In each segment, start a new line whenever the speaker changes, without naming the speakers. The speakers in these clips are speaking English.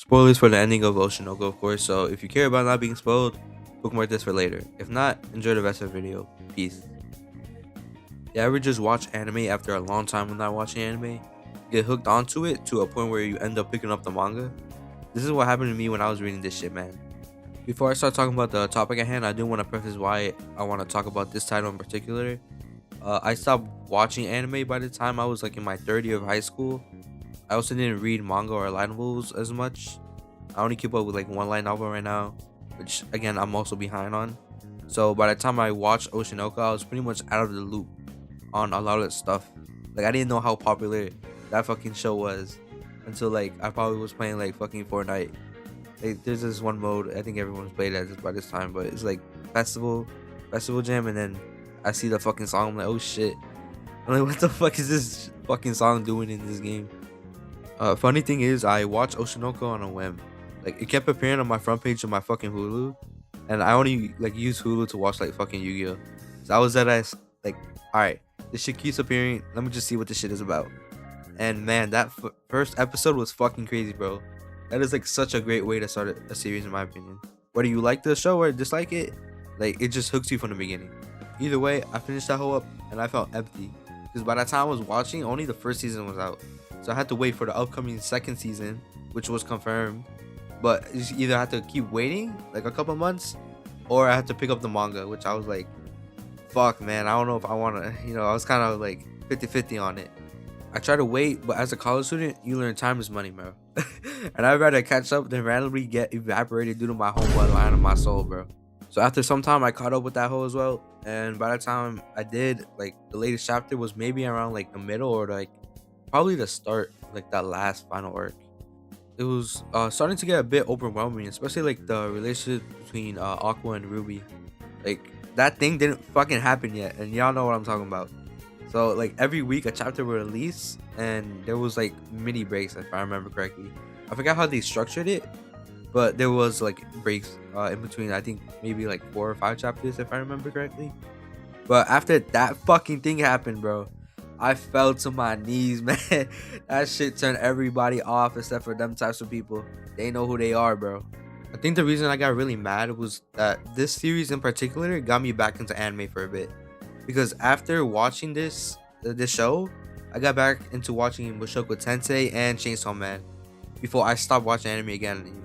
Spoilers for the ending of Oshinoko, of course, so if you care about not being spoiled, bookmark this for later. If not, enjoy the rest of the video. Peace. You ever just watch anime after a long time of not watching anime? Get hooked onto it to a point where you end up picking up the manga? This is what happened to me when I was reading this shit, man. Before I start talking about the topic at hand, I do want to preface why I want to talk about this title in particular. I stopped watching anime by the time I was like in my third year of high school. I also didn't read manga or light novels as much. I only keep up with like one light novel right now, which again I'm also behind on. So by the time I watched Oshinoko, I was pretty much out of the loop on a lot of that stuff. Like I didn't know how popular that fucking show was until like I probably was playing like fucking Fortnite. Like, there's this one mode I think everyone's played at by this time, but it's like festival jam, and then I see the fucking song. I'm like, oh shit! I'm like, what the fuck is this fucking song doing in this game? Funny thing is, I watched Oshinoko on a whim. Like it kept appearing on my front page of my fucking Hulu, and I only like use Hulu to watch like fucking Yu-Gi-Oh. So I was that ass like, all right, this shit keeps appearing. Let me just see what this shit is about. And man, that first episode was fucking crazy, bro. That is like such a great way to start a series, in my opinion. Whether you like the show or dislike it, like it just hooks you from the beginning. Either way, I finished that whole up and I felt empty because by the time I was watching, only the first season was out. So I had to wait for the upcoming second season, which was confirmed. But you either have to keep waiting like a couple months, or I had to pick up the manga, which I was like, fuck, man, I don't know if I want to, I was kind of like 50-50 on it. I try to wait, but as a college student, you learn time is money, bro. And I'd rather catch up than randomly get evaporated due to my homeboy line of my soul, bro. So after some time, I caught up with that whole as well. And by the time I did, like the latest chapter was maybe around like the middle or like probably the start, like that last final arc. It was starting to get a bit overwhelming, especially like the relationship between Aqua and Ruby. Like that thing didn't fucking happen yet, and y'all know what I'm talking about. So like every week a chapter would release, and there was like mini breaks if I remember correctly. I forgot how they structured it, but there was like breaks in between. I think maybe like 4 or 5 chapters if I remember correctly. But after that fucking thing happened, bro, I fell to my knees, man. That shit turned everybody off except for them types of people. They know who they are, bro. I think the reason I got really mad was that this series in particular got me back into anime for a bit. Because after watching this show, I got back into watching Mushoku Tensei and Chainsaw Man before I stopped watching anime again.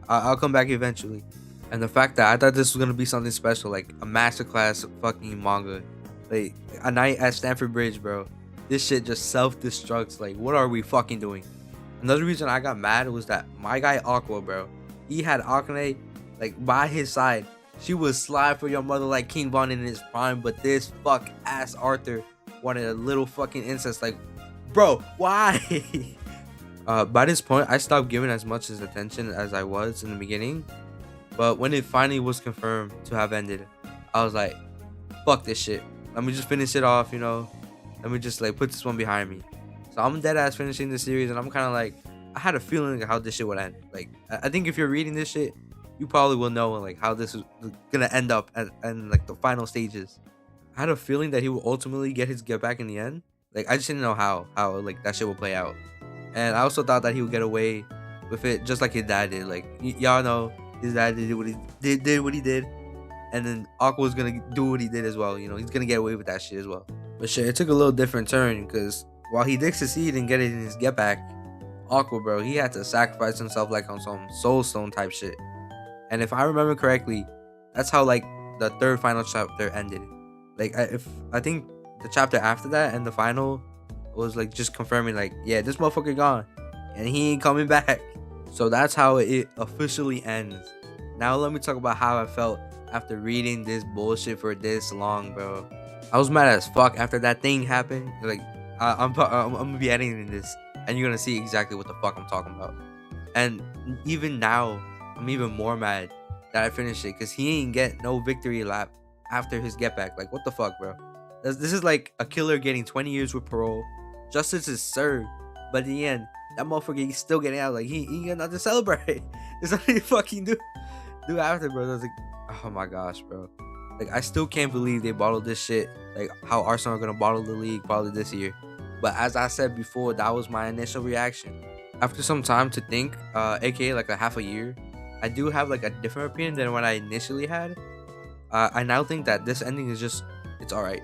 I'll come back eventually. And the fact that I thought this was gonna be something special, like a masterclass fucking manga, like a night at Stamford Bridge, bro. This shit just self-destructs. Like, what are we fucking doing? Another reason I got mad was that my guy Aqua, bro, he had Akane like by his side. She would slide for your mother like King Von in his prime, but this fuck ass Arthur wanted a little fucking incest. Like, bro, why? By this point, I stopped giving as much as attention as I was in the beginning. But when it finally was confirmed to have ended, I was like, fuck this shit. Let me just finish it off, Let me just like put this one behind me. So I'm dead ass finishing the series, and I'm kind of like, I had a feeling how this shit would end. Like, I think if you're reading this shit, you probably will know like how this is gonna end up and like the final stages. I had a feeling that he would ultimately get back in the end. Like I just didn't know how like that shit would play out. And I also thought that he would get away with it just like his dad did. Like y'all know his dad did what he did, and then Aqua was gonna do what he did as well. He's gonna get away with that shit as well. But shit, it took a little different turn because while he did succeed in getting his get back, Aqua, bro, he had to sacrifice himself like on some Soul Stone type shit. And if I remember correctly, that's how like the third final chapter ended. Like I think the chapter after that and the final was like just confirming like, yeah, this motherfucker gone and he ain't coming back. So that's how it officially ends. Now let me talk about how I felt after reading this bullshit for this long, bro. I was mad as fuck after that thing happened. Like I'm gonna be editing this and you're gonna see exactly what the fuck I'm talking about. And even now, I'm even more mad that I finished it because he ain't get no victory lap after his get back. Like, what the fuck, bro? This is like a killer getting 20 years with parole. Justice is served, but in the end, that motherfucker he's still getting out. Like, he ain't got nothing to celebrate. There's nothing to fucking do after, bro. I was like, oh my gosh, bro. Like, I still can't believe they bottled this shit. Like, how Arsenal are gonna bottle the league probably this year. But as I said before, that was my initial reaction. After some time to think, aka like a half a year, I do have like a different opinion than what I initially had. I now think that this ending is just, it's all right.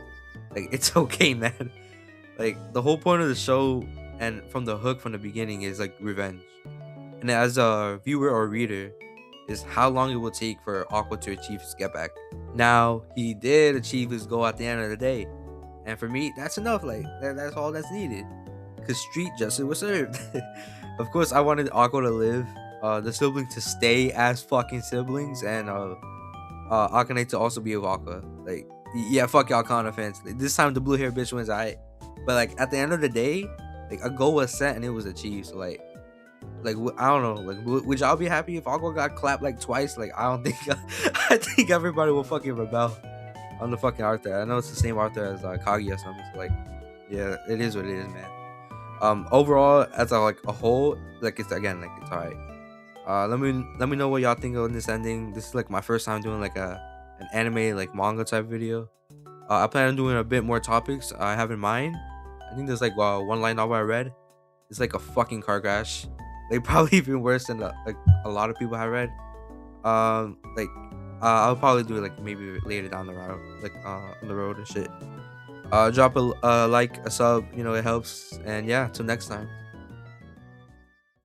Like it's okay, man. Like the whole point of the show and from the hook from the beginning is like revenge. And as a viewer or reader, is how long it will take for Aqua to achieve his get back. Now he did achieve his goal at the end of the day, and for me, that's enough. Like that's all that's needed, because street justice was served. Of course, I wanted Aqua to live, the siblings to stay as fucking siblings, and Akane to also be with Aqua. Like, yeah, fuck y'all Kana fans. Like, this time the blue hair bitch wins, alright. But like at the end of the day, like a goal was set and it was achieved. So like I don't know. Like, would y'all be happy if Aqua got clapped like twice? Like, I don't think. I think everybody will fucking rebel on the fucking Arthur. I know it's the same Arthur as Kagi or something. So like, yeah, it is what it is, man. Overall, as a whole, like it's again like it's alright. Let me know what y'all think of this ending. This is like my first time doing like an anime like manga type video. I plan on doing a bit more topics I have in mind. I think there's like one line novel I read. It's like a fucking car crash. Like probably even worse than like a lot of people have read. Like I'll probably do it like maybe later down the road, like on the road and shit. Drop a like, a sub, you know, it helps. And yeah, till next time.